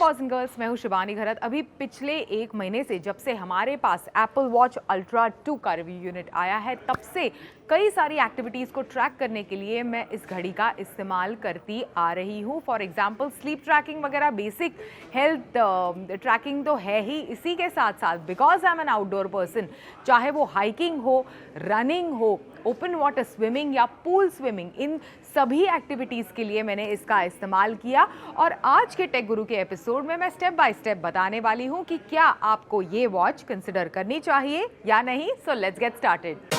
Boys and girls, मैं हूं शिवानी घरत। अभी पिछले एक महीने से जब से हमारे पास एप्पल वॉच अल्ट्रा 2 का रिव्यू यूनिट आया है, तब से कई सारी एक्टिविटीज़ को ट्रैक करने के लिए मैं इस घड़ी का इस्तेमाल करती आ रही हूँ। फॉर एग्जांपल स्लीप ट्रैकिंग वगैरह, बेसिक हेल्थ ट्रैकिंग तो है ही, इसी के साथ साथ because I am N outdoor person, चाहे वो हाइकिंग हो, रनिंग हो, ओपन वाटर स्विमिंग या पूल स्विमिंग, इन सभी एक्टिविटीज़ के लिए मैंने इसका इस्तेमाल किया। और आज के टेक गुरु के एपिसोड में मैं स्टेप बाय स्टेप बताने वाली हूँ कि क्या आपको ये वॉच कंसिडर करनी चाहिए या नहीं। So let's get started.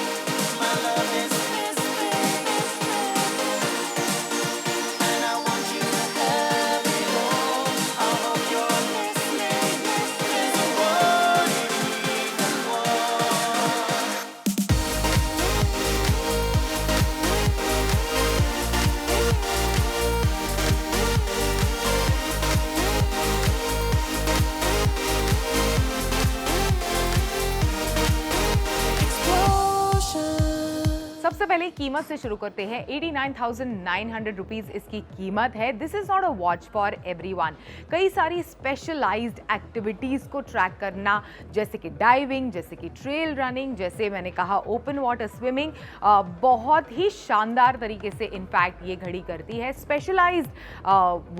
सबसे पहले कीमत से शुरू करते हैं। 89,900 रुपीज़ इसकी कीमत है। This is not a watch for everyone. कई सारी स्पेशलाइज्ड एक्टिविटीज़ को ट्रैक करना, जैसे कि डाइविंग, जैसे कि ट्रेल रनिंग, जैसे मैंने कहा ओपन वाटर स्विमिंग, बहुत ही शानदार तरीके से इनफैक्ट ये घड़ी करती है। स्पेशलाइज्ड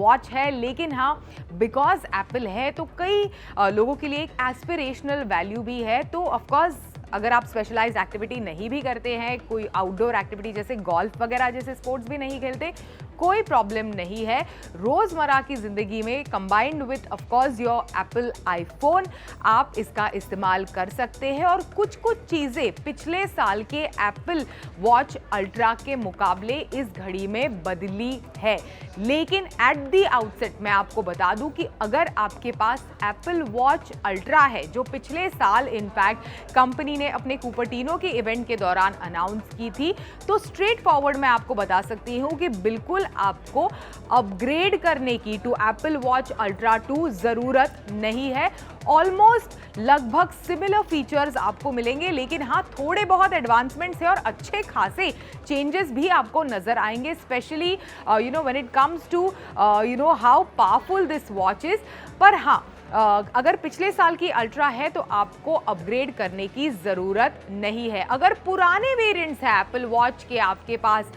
वॉच है, लेकिन हाँ, बिकॉज एप्पल है तो कई लोगों के लिए एक एस्पिरेशनल वैल्यू भी है। तो ऑफकोर्स अगर आप स्पेशलाइज्ड एक्टिविटी नहीं भी करते हैं, कोई आउटडोर एक्टिविटी जैसे गोल्फ वगैरह जैसे स्पोर्ट्स भी नहीं खेलते, कोई प्रॉब्लम नहीं है। रोज़मर्रा की ज़िंदगी में combined with of course your Apple iPhone आप इसका इस्तेमाल कर सकते हैं। और कुछ चीज़ें पिछले साल के एप्पल वॉच अल्ट्रा के मुकाबले इस घड़ी में बदली है। लेकिन एट द आउटसेट मैं आपको बता दूं कि अगर आपके पास एप्पल वॉच अल्ट्रा है, जो पिछले साल इनफैक्ट कंपनी ने अपने कुपर्टिनो के इवेंट के दौरान अनाउंस की थी, तो स्ट्रेट फॉरवर्ड मैं आपको बता सकती हूँ कि बिल्कुल आपको अपग्रेड करने की टू एप्पल वॉच अल्ट्रा 2 ज़रूरत नहीं है। ऑलमोस्ट लगभग सिमिलर फीचर्स आपको मिलेंगे, लेकिन हाँ, थोड़े बहुत एडवांसमेंट्स है और अच्छे खासे चेंजेस भी आपको नजर आएंगे, specially when it comes to how powerful this watch is. पर हाँ, अगर पिछले साल की अल्ट्रा है तो आपको अपग्रेड करने की ज़रूरत नहीं है। अगर पुराने वेरिएंट्स हैं एप्पल वॉच के आपके पास,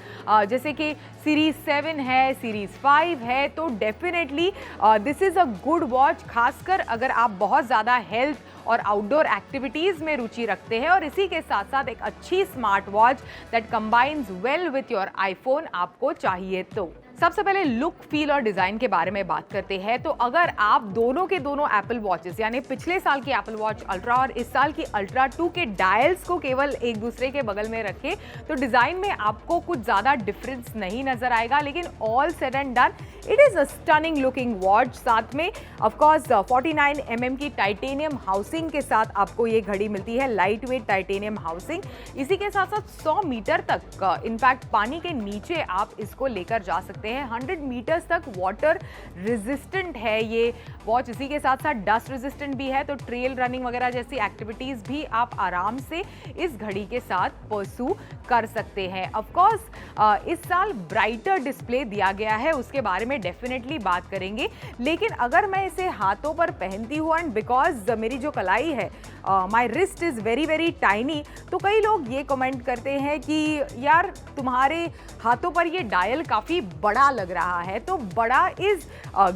जैसे कि सीरीज़ 7 है, सीरीज़ 5 है, तो definitely this is a good watch, खासकर अगर आप बहुत ज़्यादा हेल्थ और आउटडोर एक्टिविटीज़ में रुचि रखते हैं और इसी के साथ साथ एक अच्छी smart watch that combines well with your iPhone आपको चाहिए। तो सबसे पहले लुक, फील और डिज़ाइन के बारे में बात करते हैं। तो अगर आप दोनों के दोनों एप्पल वॉचेस, यानी पिछले साल की एप्पल वॉच अल्ट्रा और इस साल की अल्ट्रा 2 के डायल्स को केवल एक दूसरे के बगल में रखें, तो डिज़ाइन में आपको कुछ ज़्यादा डिफरेंस नहीं नज़र आएगा। लेकिन all said and done, it is a stunning looking watch. साथ में ऑफकोर्स 49 mm की टाइटेनियम हाउसिंग के साथ आपको ये घड़ी मिलती है, लाइट वेट टाइटेनियम हाउसिंग। इसी के साथ साथ 100 मीटर तक इनफैक्ट पानी के नीचे आप इसको लेकर जा सकते हैं। 100 मीटर्स तक वाटर रेजिस्टेंट है ये वॉच। इसी के साथ साथ डस्ट रेजिस्टेंट भी है, तो ट्रेल रनिंग वगैरह जैसी एक्टिविटीज़ भी आप आराम से इस घड़ी के साथ परसू कर सकते हैं। ऑफ कोर्स इस साल ब्राइटर डिस्प्ले दिया गया है, उसके बारे में डेफिनेटली बात करेंगे। लेकिन अगर मैं इसे हाथों पर पहनती हूँ एंड बिकॉज मेरी जो कलाई है, my wrist is very very tiny, तो कई लोग ये कमेंट करते हैं कि यार तुम्हारे हाथों पर ये डायल काफ़ी बड़ा लग रहा है। तो बड़ा इज़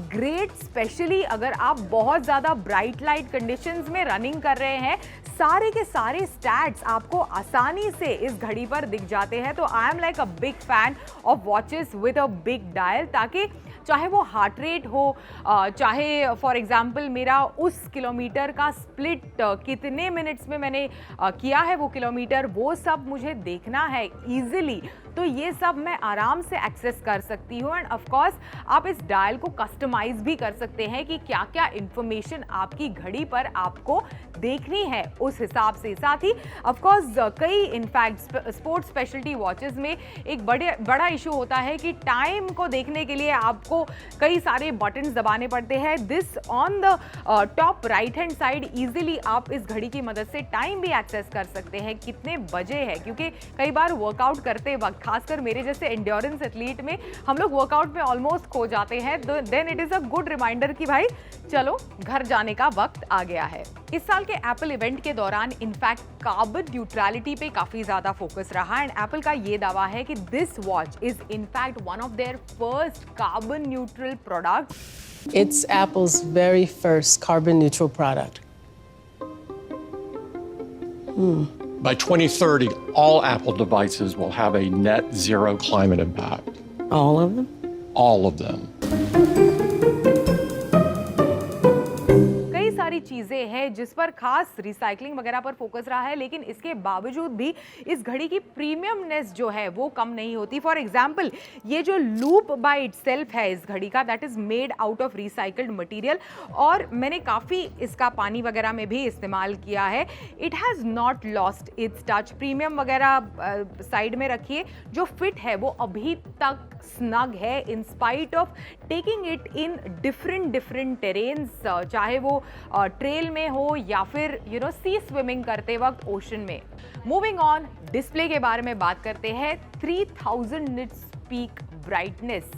ग्रेट, स्पेशली अगर आप बहुत ज़्यादा ब्राइट लाइट कंडीशंस में रनिंग कर रहे हैं। सारे के सारे स्टैट्स आपको आसानी से इस घड़ी पर दिख जाते हैं। तो I am like a big fan of watches with a big dial, ताकि चाहे वो हार्ट रेट हो, चाहे फॉर एग्जांपल मेरा उस किलोमीटर का स्प्लिट कितने मिनट्स में मैंने किया है वो किलोमीटर, वो सब मुझे देखना है ईजिली, तो ये सब मैं आराम से एक्सेस कर सकती हूँ। एंड ऑफ कोर्स आप इस डायल को कस्टमाइज भी कर सकते हैं कि क्या क्या इंफॉर्मेशन आपकी घड़ी पर आपको देखनी है उस हिसाब से। साथ ही ऑफ कोर्स कई इनफैक्ट स्पोर्ट्स स्पेशलिटी वॉचेस में एक बड़ा इशू होता है कि टाइम को देखने के लिए आपको कई सारे बटन्स दबाने पड़ते हैं। This on the top right hand side easily आप इस घड़ी की मदद से टाइम भी एक्सेस कर सकते हैं, कितने बजे है, क्योंकि कई बार वर्कआउट करते वक्त खासकर मेरे जैसे एंड्योरेंस एथलीट में हम लोग वर्कआउट में ऑलमोस्ट खो जाते हैं, then it is a good reminder कि भाई चलो घर जाने का वक्त आ गया है। इस साल के एप्पल इवेंट के दौरान इनफैक्ट कार्बन न्यूट्रलिटी पे काफी ज्यादा फोकस रहा एंड एप्पल का ये दावा है कि this watch is in fact one of their first carbon neutral product. It's Apple's very first carbon neutral product. By 2030, all Apple devices will have a net zero climate impact. All of them? All of them. कई सारी चीजें हैं जिस पर खास recycling वगैरह पर focus रहा है, लेकिन इसके बावजूद भी इस घड़ी की प्रीमियमनेस जो है वो कम नहीं होती। फॉर एग्जाम्पल, ये जो लूप बाय इटसेल्फ है इस घड़ी का, that is made out of recycled material, और मैंने काफ़ी इसका पानी वगैरह में भी इस्तेमाल किया है। It has not lost its touch. Premium वगैरह साइड में रखिए, जो फिट है वो अभी तक स्नग है in spite of taking it in different terrains, चाहे वो ट्रेल में हो या फिर सी स्विमिंग करते वक्त ओशन में। मूविंग ऑन, डिस्प्ले के बारे में बात करते हैं। 3000 निट्स पीक ब्राइटनेस।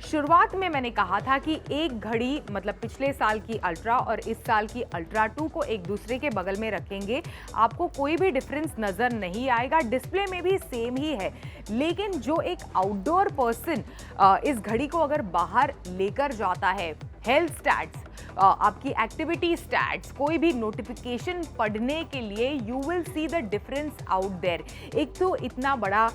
शुरुआत में मैंने कहा था कि एक घड़ी मतलब पिछले साल की अल्ट्रा और इस साल की अल्ट्रा 2 को एक दूसरे के बगल में रखेंगे, आपको कोई भी डिफरेंस नज़र नहीं आएगा। डिस्प्ले में भी सेम ही है, लेकिन जो एक आउटडोर पर्सन इस घड़ी को अगर बाहर लेकर जाता है, हेल्थ स्टैट्स, आपकी एक्टिविटी स्टैट्स, कोई भी नोटिफिकेशन पढ़ने के लिए, you will see the difference out there. एक तो इतना बड़ा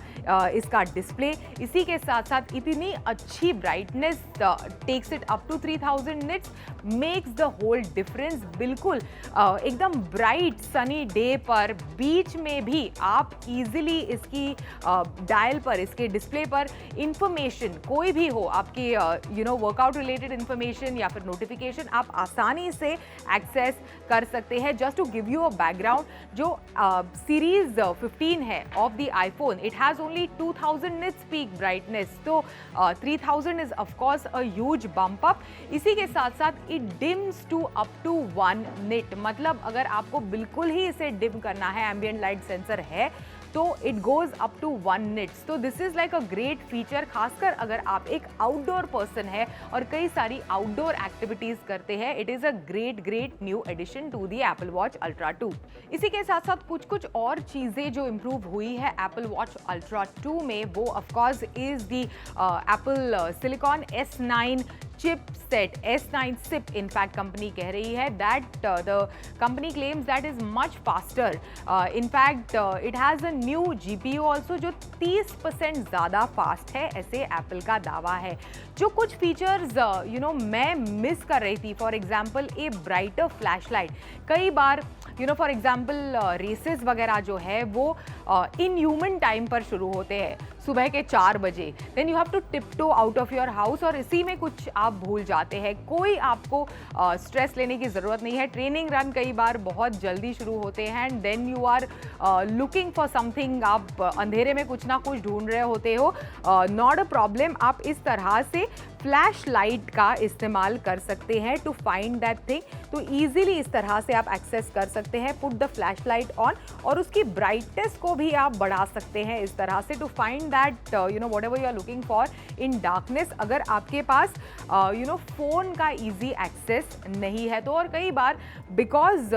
इसका डिस्प्ले, इसी के साथ साथ इतनी अच्छी brightness, takes it up to 3000 nits, makes the whole difference. बिल्कुल एकदम ब्राइट सनी डे पर, बीच में भी आप इजीली इसकी डायल पर, इसके डिस्प्ले पर इंफॉर्मेशन कोई भी हो, आपकी वर्कआउट रिलेटेड इंफॉर्मेशन या फिर नोटिफिकेशन, आप आसानी से एक्सेस कर सकते हैं। Just to give you a background, जो सीरीज 15 है of the iPhone, it has only 2000 nits peak brightness, तो 3000 is of course a huge bump up. इसी के साथ साथ it dims to up to 1 nit, मतलब अगर आपको बिल्कुल ही इसे डिम करना है, एम्बिएंट लाइट सेंसर है, तो it goes up to 1 nits. तो this is like a great feature, खासकर अगर आप एक आउटडोर पर्सन है और कई सारी आउटडोर एक्टिविटीज करते हैं। It is a great new addition to the Apple Watch Ultra 2। इसी के साथ साथ कुछ और चीजें जो इंप्रूव हुई है एप्पल वॉच अल्ट्रा 2 में, वो of course is the Apple silicon S9 chipset, S9 SIP in fact company कह रही है that the company claims that is much faster. In fact it has a new GPU also जो 30% ज़्यादा fast है, ऐसे Apple का दावा है। जो कुछ फीचर्स मैं मिस कर रही थी, for example A brighter flash light. कई बार फॉर एग्जाम्पल रेसेस वगैरह जो है वो इन ह्यूमन टाइम पर शुरू होते हैं, सुबह के 4 बजे, then you have to tiptoe out of your house, और इसी में कुछ आप भूल जाते हैं। कोई आपको स्ट्रेस लेने की ज़रूरत नहीं है। ट्रेनिंग रन कई बार बहुत जल्दी शुरू होते हैं and then you are looking for something, आप अंधेरे में कुछ ना कुछ ढूंढ रहे होते हो, नॉट अ प्रॉब्लम। आप इस तरह से फ्लैश लाइट का इस्तेमाल कर सकते हैं टू फाइंड दैट थिंग, तो ईजिली इस तरह से आप एक्सेस कर सकते हैं। Put the flash light on, और उसकी ब्राइटनेस को भी आप बढ़ा सकते हैं इस तरह से to find that whatever you are looking for in darkness, अगर आपके पास फोन का ईजी एक्सेस नहीं है तो। और कई बार बिकॉज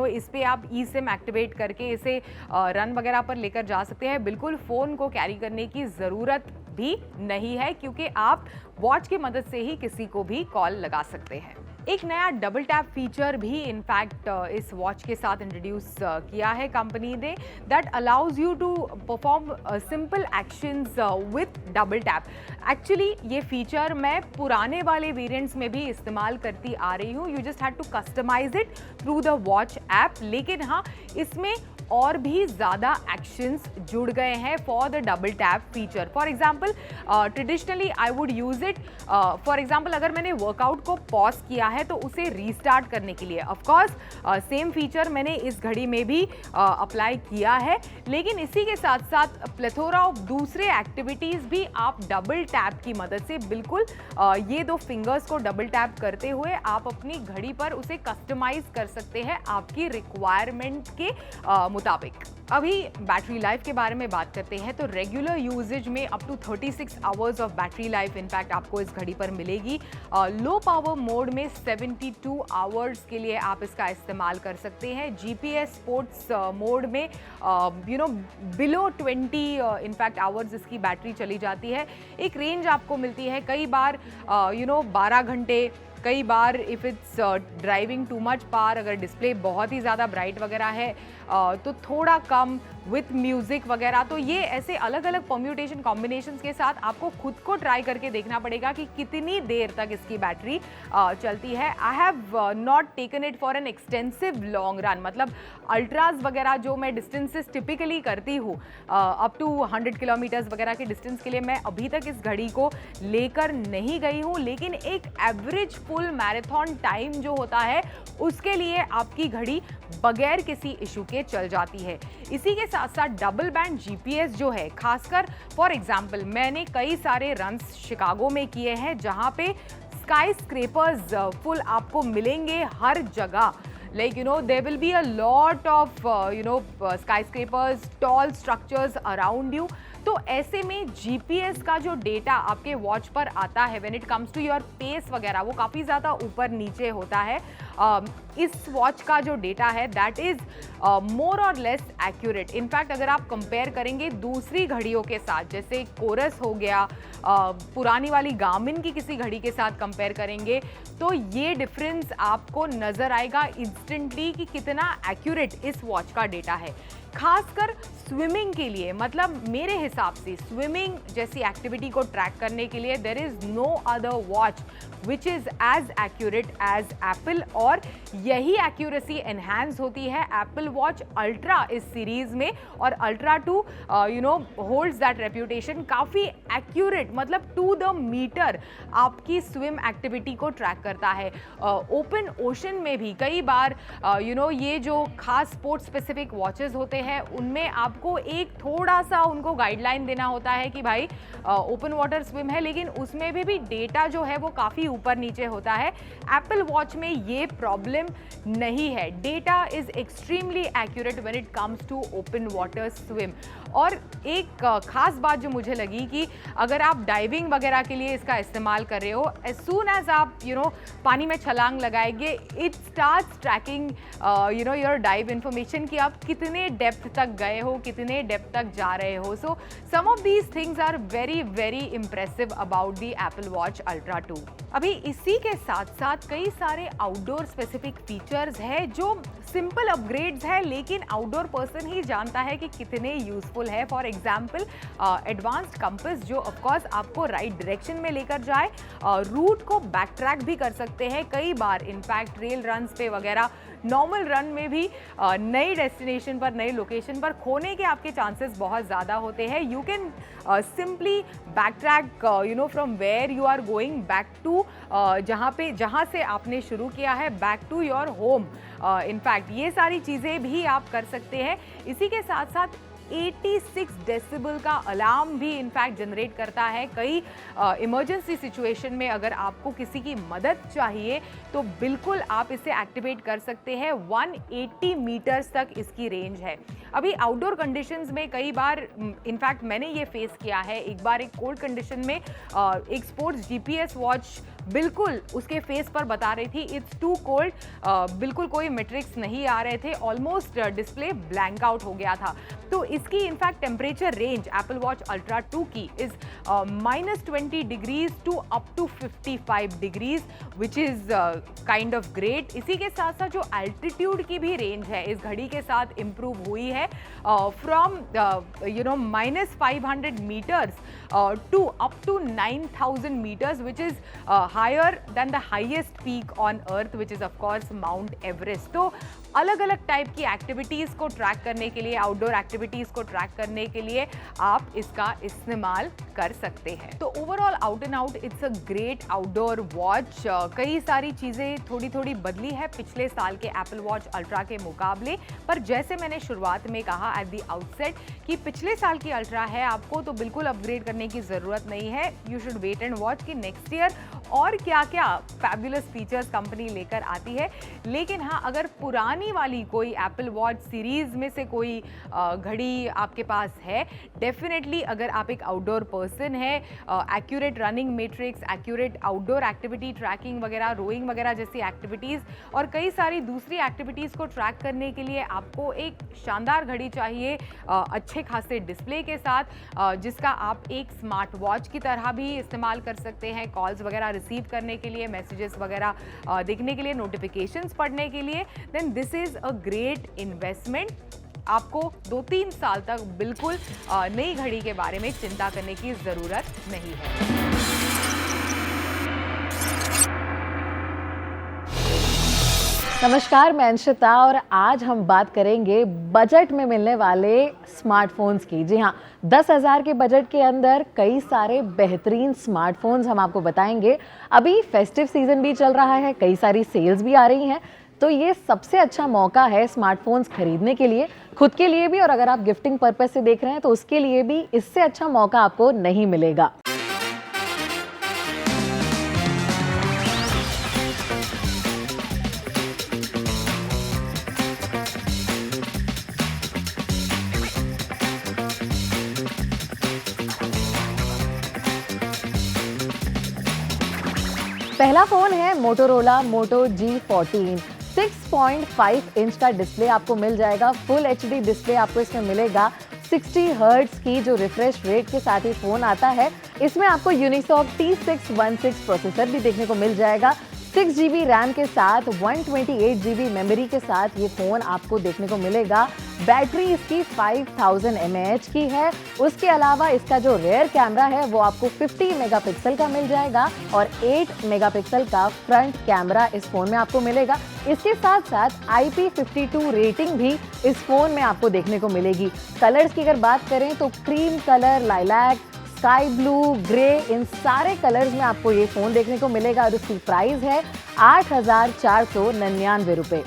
इस पे आप ई सिम एक्टिवेट करके इसे रन वगैरह पर लेकर जा सकते हैं, बिल्कुल फ़ोन को कैरी करने की ज़रूरत भी नहीं है, क्योंकि आप वॉच की मदद से ही किसी को भी कॉल लगा सकते हैं। एक नया डबल टैप फीचर भी इनफैक्ट इस वॉच के साथ इंट्रोड्यूस किया है कंपनी ने, that allows you to perform simple actions with double tap. Actually ये फीचर मैं पुराने वाले वेरिएंट्स में भी इस्तेमाल करती आ रही हूँ, you just have to customise it through the watch app, लेकिन हाँ इसमें और भी ज़्यादा एक्शंस जुड़ गए हैं for the double tap feature. For example traditionally I would use it, for example अगर मैंने वर्कआउट को पॉज किया है तो उसे रीस्टार्ट करने के लिए। ऑफकोर्स सेम फीचर मैंने इस घड़ी में भी अप्लाई किया है, लेकिन इसी के साथ साथ प्लेथोरा ऑफ दूसरे एक्टिविटीज़ भी आप डबल टैप की मदद से बिल्कुल ये 2 फिंगर्स को डबल टैप करते हुए आप अपनी घड़ी पर उसे कस्टमाइज कर सकते हैं आपकी रिक्वायरमेंट के मुताबिक। अभी बैटरी लाइफ के बारे में बात करते हैं तो रेगुलर यूजेज में up to 36 hours of battery life in fact आपको इस घड़ी पर मिलेगी। लो पावर मोड में 72 आवर्स के लिए आप इसका इस्तेमाल कर सकते हैं। जीपीएस स्पोर्ट्स मोड में बिलो 20 इनफैक्ट आवर्स इसकी बैटरी चली जाती है। एक रेंज आपको मिलती है कई बार 12 घंटे, कई बार if it's driving too much power, अगर डिस्प्ले बहुत ही ज़्यादा ब्राइट वगैरह है तो थोड़ा कम विथ म्यूज़िक वगैरह। तो ये ऐसे अलग अलग परम्यूटेशन कॉम्बिनेशंस के साथ आपको खुद को ट्राई करके देखना पड़ेगा कि कितनी देर तक इसकी बैटरी चलती है। I have not taken it for an extensive long run, मतलब अल्ट्राज वगैरह जो मैं डिस्टेंसेस टिपिकली करती हूँ अप टू 100 किलोमीटर्स वगैरह के डिस्टेंस के लिए मैं अभी तक इस घड़ी को लेकर नहीं गई हूँ, लेकिन एक एवरेज फुल मैराथन टाइम जो होता है उसके लिए आपकी घड़ी बगैर किसी इशू के चल जाती है। इसी के साथ साथ डबल बैंड जीपीएस जो है, खासकर फॉर एग्जांपल मैंने कई सारे रन्स शिकागो में किए हैं जहां पे स्काई स्क्रेपर्स फुल आपको मिलेंगे हर जगह। Like there will be a lot of skyscrapers, tall structures around you. तो ऐसे में जीपीएस का जो डेटा आपके वॉच पर आता है when it comes to your pace वगैरह, वो काफ़ी ज़्यादा ऊपर नीचे होता है। इस वॉच का जो डेटा है दैट इज़ मोर और लेस एक्यूरेट। इनफैक्ट अगर आप कंपेयर करेंगे दूसरी घड़ियों के साथ, जैसे कोरस हो गया, पुरानी वाली गार्मिन की किसी घड़ी के साथ कंपेयर करेंगे तो ये डिफरेंस आपको नज़र आएगा इंस्टेंटली कि कितना एक्यूरेट इस वॉच का डेटा है। खासकर स्विमिंग के लिए, मतलब मेरे हिसाब से स्विमिंग जैसी एक्टिविटी को ट्रैक करने के लिए there is no other watch which is as accurate as Apple, और यही एक्यूरेसी एनहांस होती है एप्पल वॉच अल्ट्रा इस सीरीज में। और अल्ट्रा 2 होल्ड्स दैट रेप्यूटेशन, काफ़ी एक्यूरेट, मतलब टू द मीटर आपकी स्विम एक्टिविटी को ट्रैक करता है। ओपन ओशन में भी कई बार ये जो खास स्पोर्ट्स स्पेसिफिक वॉचेस होते हैं उनमें आपको एक थोड़ा सा उनको गाइडलाइन देना होता है कि भाई ओपन वाटर स्विम है, लेकिन उसमें भी डेटा जो है वो काफ़ी ऊपर नीचे होता है। एप्पल वॉच में ये प्रॉब्लम नहीं है, data is extremely accurate when it comes to open water swim. और एक खास बात जो मुझे लगी कि अगर आप डाइविंग वगैरह के लिए इसका इस्तेमाल कर रहे हो, एज सून एज आप पानी में छलांग लगाएंगे it starts trekking your dive information कि आप कितने डेप्थ तक गए हो, कितने डेप्थ तक जा रहे हो। So some of these things are very very impressive about the Apple Watch Ultra 2। अभी इसी के साथ साथ कई सारे आउटडोर स्पेसिफिक फीचर्स है जो सिंपल अपग्रेड्स है, लेकिन आउटडोर पर्सन ही जानता है कि कितने यूजफुल है। फॉर एग्जाम्पल एडवांस्ड कंपास जो ऑफकोर्स आपको राइट डायरेक्शन में लेकर जाए, रूट को बैक ट्रैक भी कर सकते हैं कई बार, इनफैक्ट रेल रन्स पे वगैरह, नॉर्मल रन में भी नई डेस्टिनेशन पर, नई लोकेशन पर खोने के आपके चांसेस बहुत ज़्यादा होते हैं। You can simply back track from where you are going back to, जहाँ से आपने शुरू किया है, back to your home. In fact ये सारी चीज़ें भी आप कर सकते हैं। इसी के साथ साथ 86 डेसिबल का अलार्म भी इनफैक्ट जनरेट करता है। कई इमरजेंसी सिचुएशन में अगर आपको किसी की मदद चाहिए तो बिल्कुल आप इसे एक्टिवेट कर सकते हैं। 180 मीटर्स तक इसकी रेंज है। अभी आउटडोर कंडीशंस में कई बार इनफैक्ट मैंने ये फेस किया है। एक बार एक कोल्ड कंडीशन में एक स्पोर्ट्स जीपीएस वॉच बिल्कुल उसके फेस पर बता रही थी इट्स टू कोल्ड, बिल्कुल कोई मेट्रिक्स नहीं आ रहे थे, ऑलमोस्ट डिस्प्ले ब्लैंक आउट हो गया था। तो इसकी in fact temperature range Apple Watch Ultra 2 की is -20 degrees to up to 55 degrees which is kind of great. इसी के साथ साथ जो एल्टीट्यूड की भी रेंज है इस घड़ी के साथ इम्प्रूव हुई है from -500 metres to up to 9000 metres which is higher than the highest peak on earth which is of course Mount Everest। तो अलग अलग टाइप की एक्टिविटीज़ को ट्रैक करने के लिए, आउटडोर एक्टिविटीज़ को ट्रैक करने के लिए आप इसका इस्तेमाल कर सकते हैं। तो overall out and out it's a great outdoor watch. कई सारी चीज़ें थोड़ी थोड़ी बदली है पिछले साल के एप्पल वॉच अल्ट्रा के मुकाबले, पर जैसे मैंने शुरुआत में कहा एट द आउटसेट कि पिछले साल की अल्ट्रा है, आपको तो बिल्कुल अपग्रेड करने की ज़रूरत नहीं है। You should wait and watch कि नेक्स्ट ईयर और क्या क्या फैबुलस फीचर्स कंपनी लेकर आती है। लेकिन हाँ, अगर पुरानी वाली कोई एप्पल वॉच सीरीज में से कोई घड़ी आपके पास है, डेफिनेटली अगर आप एक आउटडोर पर्सन है, accurate running matrix, accurate outdoor activity trekking वगैरह, रोइंग वगैरह जैसी एक्टिविटीज़ और कई सारी दूसरी एक्टिविटीज़ को ट्रैक करने के लिए आपको एक शानदार घड़ी चाहिए अच्छे खासे डिस्प्ले के साथ, जिसका आप एक स्मार्ट वॉच की तरह भी इस्तेमाल कर सकते हैं, कॉल्स वगैरह रिसीव करने के लिए, मैसेजेस वगैरह देखने के लिए, नोटिफिकेशंस पढ़ने के लिए, then this is a great investment. आपको 2-3 साल तक बिल्कुल नई घड़ी के बारे में चिंता करने की ज़रूरत नहीं है। नमस्कार, मैं अंशिता और आज हम बात करेंगे बजट में मिलने वाले स्मार्टफोन्स की। जी हाँ, 10,000 के बजट के अंदर कई सारे बेहतरीन स्मार्टफोन्स हम आपको बताएंगे। अभी फेस्टिव सीजन भी चल रहा है, कई सारी सेल्स भी आ रही हैं, तो ये सबसे अच्छा मौका है स्मार्टफोन्स खरीदने के लिए, खुद के लिए भी, और अगर आप गिफ्टिंग पर्पस से देख रहे हैं तो उसके लिए भी इससे अच्छा मौका आपको नहीं मिलेगा। पहला फोन है मोटोरोला मोटो G14। 6.5 इंच का डिस्प्ले आपको मिल जाएगा, फुल HD डिस्प्ले आपको इसमें मिलेगा, 60 हर्ट्ज की जो रिफ्रेश रेट के साथ ही फोन आता है। इसमें आपको यूनिसॉक T616 प्रोसेसर भी देखने को मिल जाएगा, 6GB रैम के साथ 128GB मेमोरी के साथ ये फ़ोन आपको देखने को मिलेगा। बैटरी इसकी 5000 mAh की है। उसके अलावा इसका जो रेयर कैमरा है वो आपको 50 मेगापिक्सल का मिल जाएगा और 8 मेगापिक्सल का फ्रंट कैमरा इस फ़ोन में आपको मिलेगा। इसके साथ साथ IP52 रेटिंग भी इस फ़ोन में आपको देखने को मिलेगी। कलर्स की अगर बात करें तो cream colour, lilac, sky blue, grey, इन सारे कलर्स में आपको ये फोन देखने को मिलेगा और इसकी प्राइस है 8,499 रुपए।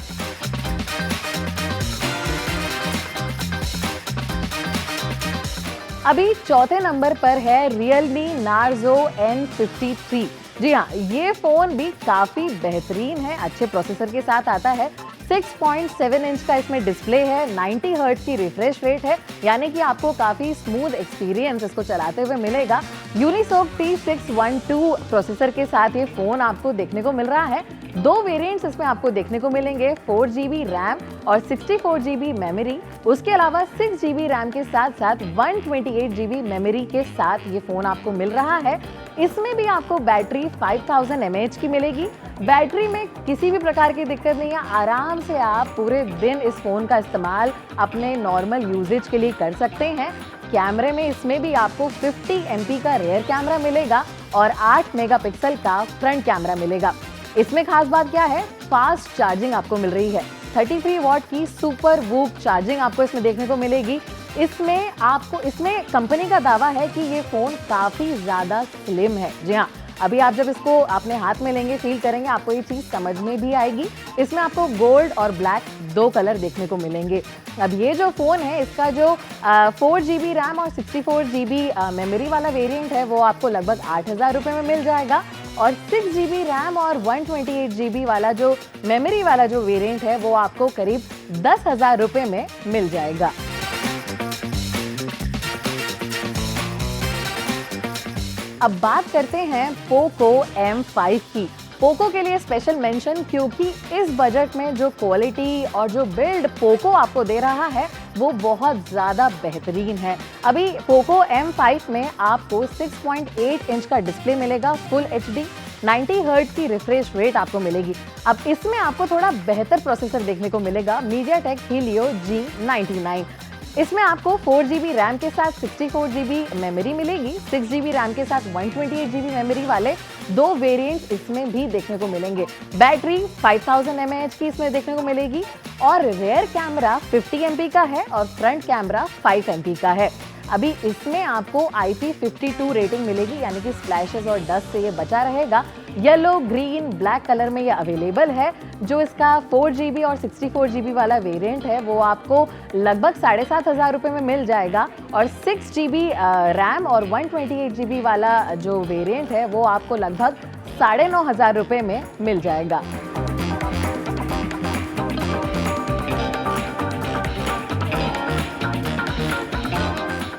अभी चौथे नंबर पर है Realme Narzo N53। जी हाँ, ये फोन भी काफी बेहतरीन है, अच्छे प्रोसेसर के साथ आता है। 6.7 इंच का इसमें डिस्प्ले है, 90 हर्ट्ज की रिफ्रेश रेट है, यानी कि आपको काफी स्मूथ एक्सपीरियंस इसको चलाते हुए मिलेगा। यूनिसॉक T612 प्रोसेसर के साथ ये फोन आपको देखने को मिल रहा है। 2 वेरिएंट्स इसमें आपको देखने को मिलेंगे, 4GB रैम और 64GB मेमोरी। उसके अलावा 6GB रैम के साथ साथ 128GB मेमोरी के साथ ये फोन आपको मिल रहा है। इसमें भी आपको बैटरी 5000 mAh की मिलेगी। बैटरी में किसी भी प्रकार की दिक्कत नहीं है, आराम से आप पूरे दिन इस फोन का इस्तेमाल अपने नॉर्मल यूजेज के लिए कर सकते हैं। कैमरे में इसमें भी आपको 50 MP का रेयर कैमरा मिलेगा और 8 मेगापिक्सल का फ्रंट कैमरा मिलेगा। इसमें खास बात क्या है, फास्ट चार्जिंग आपको मिल रही है। 33 वॉट की सुपर वूफ चार्जिंग आपको इसमें देखने को मिलेगी। इसमें कंपनी का दावा है कि ये फोन काफी ज्यादा स्लिम है। जी हाँ, अभी आप जब इसको अपने हाथ में लेंगे, फील करेंगे, आपको ये चीज समझ में भी आएगी। इसमें आपको गोल्ड और ब्लैक 2 कलर देखने को मिलेंगे। अब ये जो फोन है, इसका जो 4GB रैम और 64GB मेमोरी वाला वेरिएंट है वो आपको लगभग 8,000 रुपए में मिल जाएगा और 6GB रैम और 128GB वाला जो मेमोरी वाला जो वेरिएंट है वो आपको करीब 10,000 रुपए में मिल जाएगा। अब बात करते हैं पोको M5 की। पोको के लिए स्पेशल मेंशन, क्योंकि इस बजट में जो क्वालिटी और जो बिल्ड पोको आपको दे रहा है वो बहुत ज़्यादा बेहतरीन है। अभी पोको M5 में आपको 6.8 इंच का डिस्प्ले मिलेगा, फुल HD, 90 हर्ट्ज की रिफ्रेश रेट आपको मिलेगी। अब इसमें आपको थोड़ा बेहतर प्रोसेसर देखने को मिलेगा, MediaTek Helio G99। इसमें आपको 4GB रैम के साथ 64GB मेमोरी मिलेगी, 6GB रैम के साथ 128GB मेमोरी वाले 2 वेरिएंट्स इसमें भी देखने को मिलेंगे। बैटरी 5000 mAh की इसमें देखने को मिलेगी और रेयर कैमरा 50 MP का है और फ्रंट कैमरा 5 MP का है। अभी इसमें आपको IP52 रेटिंग मिलेगी, यानी कि स्प्लैशेस और डस्ट से ये बचा रहेगा। येलो, ग्रीन, ब्लैक कलर में ये अवेलेबल है। जो इसका 4GB और 64GB वाला वेरिएंट है वो आपको लगभग 7,500 रुपये में मिल जाएगा और 6GB रैम और 128GB वाला जो वेरिएंट है वो आपको लगभग 9,500 रुपए में मिल जाएगा।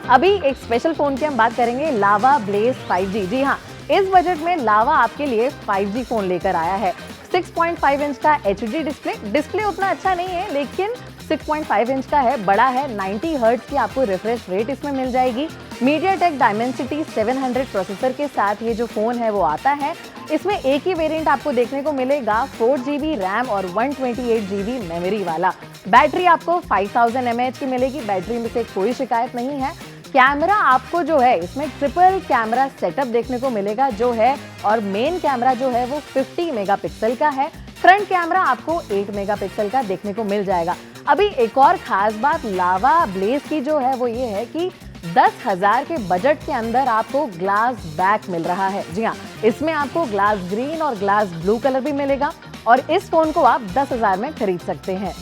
अभी एक स्पेशल फोन की हम बात करेंगे, लावा ब्लेज 5G। जी हाँ, इस बजट में लावा आपके लिए 5G फोन लेकर आया है। 6.5 इंच का HD डिस्प्ले उतना अच्छा नहीं है, लेकिन 6.5 इंच का है, बड़ा है। 90 हर्ट्ज की आपको रिफ्रेश रेट इसमें मिल जाएगी। MediaTek Dimensity 700 प्रोसेसर के साथ ये जो फोन है वो आता है। इसमें एक ही वेरिएंट आपको देखने को मिलेगा, 4GB रैम और 128GB मेमोरी वाला। बैटरी आपको 5000 mAh की मिलेगी, बैटरी में से कोई शिकायत नहीं है। कैमरा आपको जो है इसमें ट्रिपल कैमरा सेटअप देखने को मिलेगा जो है, और मेन कैमरा जो है वो 50 मेगापिक्सल का है। फ्रंट कैमरा आपको 8 मेगापिक्सल का देखने को मिल जाएगा। अभी एक और खास बात लावा ब्लेज की जो है वो ये है कि 10,000 के बजट के अंदर आपको ग्लास बैक मिल रहा है। जी हाँ, इसमें आपको ग्लास ग्रीन और ग्लास ब्लू कलर भी मिलेगा, और इस फोन को आप 10,000 में खरीद सकते हैं।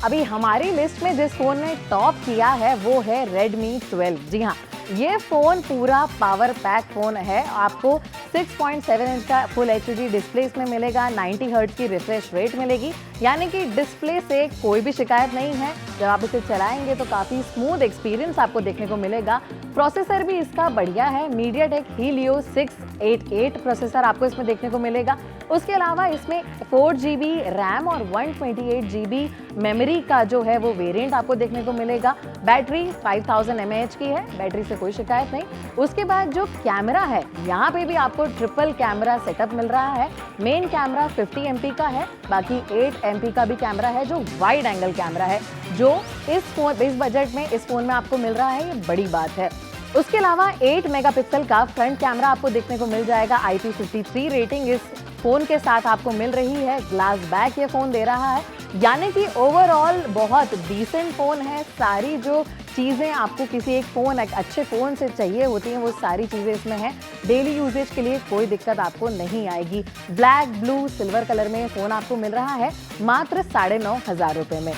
अभी हमारी लिस्ट में जिस फोन ने टॉप किया है वो है Redmi 12। जी हाँ, ये फोन पूरा पावर पैक फोन है। आपको 6.7 इंच का फुल HD डिस्प्ले इसमें मिलेगा, 90 हर्ट्ज की रिफ्रेश रेट मिलेगी, यानी कि डिस्प्ले से कोई भी शिकायत नहीं है। जब आप इसे चलाएंगे तो काफ़ी स्मूथ एक्सपीरियंस आपको देखने को मिलेगा। प्रोसेसर भी इसका बढ़िया है, MediaTek Helio 688 प्रोसेसर आपको इसमें देखने को मिलेगा। उसके अलावा इसमें 4GB रैम और 128GB मेमोरी का जो है वो वेरिएंट आपको देखने को मिलेगा। बैटरी 5000 mAh की है, बैटरी से कोई शिकायत नहीं। उसके बाद जो कैमरा है, यहाँ पे भी आपको ट्रिपल कैमरा सेटअप मिल रहा है। मेन कैमरा 50 MP का है, बाकी 8 MP का भी कैमरा है जो वाइड एंगल कैमरा है, जो इस बजट में इस फोन में आपको मिल रहा है, ये बड़ी बात है। उसके अलावा 8 मेगापिक्सल का फ्रंट कैमरा आपको देखने को मिल जाएगा। IP53 रेटिंग इस फोन के साथ आपको मिल रही है। ग्लास बैक ये फोन दे रहा है, यानी कि ओवरऑल बहुत डिसेंट फोन है। सारी जो चीज़ें आपको किसी एक अच्छे फ़ोन से चाहिए होती हैं वो सारी चीज़ें इसमें हैं। डेली यूजेज के लिए कोई दिक्कत आपको नहीं आएगी। ब्लैक, ब्लू, सिल्वर कलर में फ़ोन आपको मिल रहा है मात्र 9,500 रुपये में।